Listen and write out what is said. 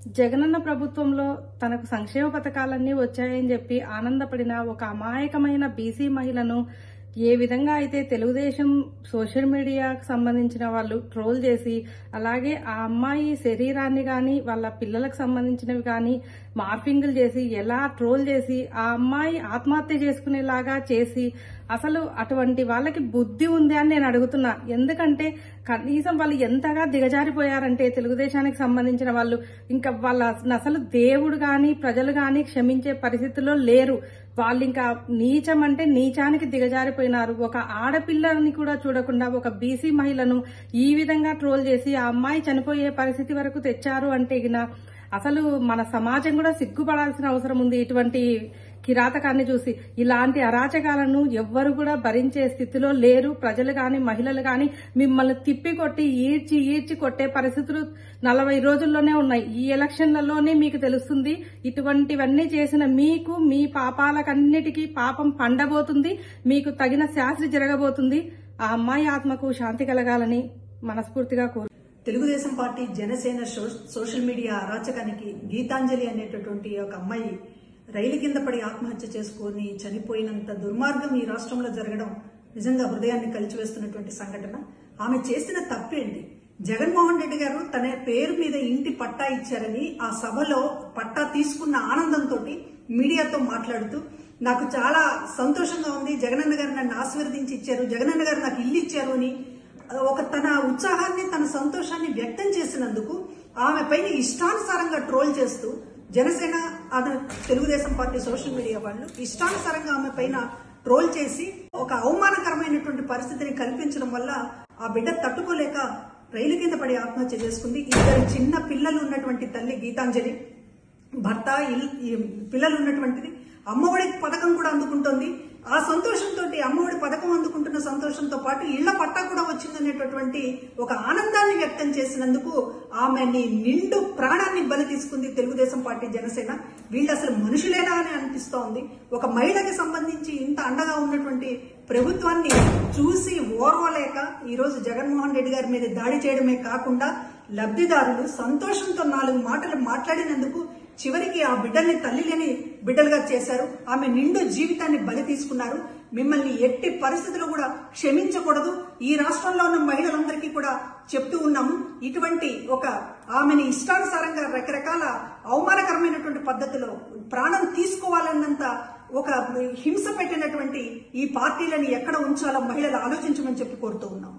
జగనన్న ప్రభుత్వంలో తనకు సంక్షేమ పథకాలన్నీ వచ్చాయని చెప్పి ఆనందపడిన ఒక అమాయకమైన బీసీ మహిళను ఏ విధంగా అయితే తెలుగుదేశం సోషల్ మీడియాకు సంబంధించిన వాళ్ళు ట్రోల్ చేసి, అలాగే ఆ అమ్మాయి శరీరాన్ని గాని వాళ్ళ పిల్లలకు సంబంధించినవి కానీ మార్ఫింగ్లు చేసి ఎలా ట్రోల్ చేసి ఆ అమ్మాయి ఆత్మహత్య చేసుకునేలాగా చేసి, అసలు అటువంటి వాళ్ళకి బుద్ధి ఉంది అని నేను అడుగుతున్నా. ఎందుకంటే కనీసం వాళ్ళు ఎంతగా దిగజారిపోయారంటే తెలుగుదేశానికి సంబంధించిన వాళ్ళు ఇంకా వాళ్ళ అసలు దేవుడు గాని ప్రజలు గాని క్షమించే పరిస్థితుల్లో లేరు. వాళ్ళు ఇంకా నీచం అంటే నీచానికి దిగజారిపోయినారు. ఒక ఆడపిల్లని కూడా చూడకుండా ఒక బీసీ మహిళను ఈ విధంగా ట్రోల్ చేసి ఆ అమ్మాయి చనిపోయే పరిస్థితి వరకు తెచ్చారు అంటే అసలు మన సమాజం కూడా సిగ్గుపడాల్సిన అవసరం ఉంది. ఇటువంటి కిరాతకాన్ని చూసి ఇలాంటి అరాచకాలను ఎవ్వరు కూడా భరించే స్థితిలో లేరు. ప్రజలు గాని మహిళలు గాని మిమ్మల్ని తిప్పికొట్టి ఈడ్చి కొట్టే పరిస్థితులు 40 రోజుల్లోనే ఉన్నాయి. ఈ ఎలక్షన్లలోనే మీకు తెలుస్తుంది. ఇటువంటివన్నీ చేసిన మీకు మీ పాపాలకన్నిటికీ పాపం పండబోతుంది. మీకు తగిన శాస్త్రి జరగబోతుంది. ఆ అమ్మాయి ఆత్మకు శాంతి కలగాలని మనస్ఫూర్తిగా కోరు. Telugu Desam party Janasena social media అరాచకానికి గీతాంజలి అనేటటువంటి ఒక అమ్మాయి రైలు కింద పడి ఆత్మహత్య చేసుకుని చనిపోయినంత దుర్మార్గం ఈ రాష్ట్రంలో జరగడం నిజంగా హృదయాన్ని కలిచివేస్తున్నటువంటి సంఘటన. ఆమె చేసిన తప్పేంటి? జగన్మోహన్ రెడ్డి గారు తన పేరు మీద ఇంటి పట్టా ఇచ్చారని ఆ సభలో పట్టా తీసుకున్న ఆనందంతో మీడియాతో మాట్లాడుతూ నాకు చాలా సంతోషంగా ఉంది, జగనన్న గారు నన్ను ఆశీర్వదించి ఇచ్చారు, జగనన్న గారు నాకు ఇల్లు ఇచ్చారు అని ఒక తన ఉత్సాహాన్ని తన సంతోషాన్ని వ్యక్తం చేసినందుకు ఆమె పైన ఇష్టానుసారంగా ట్రోల్ చేస్తూ Janasena Telugu Desam party social media వాళ్ళు ఇష్టానుసారంగా ఆమె పైన ట్రోల్ చేసి ఒక అవమానకరమైనటువంటి పరిస్థితిని కల్పించడం వల్ల ఆ బిడ్డ తట్టుకోలేక రైలు కింద పడి ఆత్మహత్య చేసుకుంది. 2 చిన్న పిల్లలు ఉన్నటువంటి తల్లి గీతాంజలి, భర్త పిల్లలు ఉన్నటువంటిది. అమ్మఒడి పథకం కూడా అందుకుంటోంది. ఆ సంతోషంతో అమ్మఒడి పథకం అందుకుంటున్న సంతోషంతో పాటు ఇళ్ల పట్టా కూడా వచ్చిందనేటటువంటి ఒక ఆనందాన్ని వ్యక్తం చేసినందుకు ఆమెని నిండు ప్రాణాన్ని బలి తీసుకుంది తెలుగుదేశం పార్టీ జనసేన. వీళ్ళు అసలు మనుషులేనా అని అనిపిస్తోంది. ఒక మహిళకి సంబంధించి ఇంత అండగా ఉన్నటువంటి ప్రభుత్వాన్ని చూసి ఓర్వలేక ఈరోజు జగన్మోహన్ రెడ్డి గారి మీద దాడి చేయడమే కాకుండా లబ్ధిదారులు సంతోషంతో 4 మాటలు మాట్లాడినందుకు చివరికి ఆ బిడ్డల్ని తల్లి లేని బిడ్డలుగా చేశారు. ఆమె నిండు జీవితాన్ని బలి తీసుకున్నారు. మిమ్మల్ని ఎట్టి పరిస్థితుల్లో కూడా క్షమించకూడదు. ఈ రాష్ట్రంలో ఉన్న మహిళలందరికీ కూడా చెప్తూ ఉన్నాము. ఇటువంటి ఒక ఆమెని ఇష్టానుసారంగా రకరకాల అవమానకరమైనటువంటి పద్ధతిలో ప్రాణం తీసుకోవాలన్నంత ఒక హింస పెట్టినటువంటి ఈ పార్టీలని ఎక్కడ ఉంచాలో మహిళలు ఆలోచించమని చెప్పి కోరుతూ ఉన్నాం.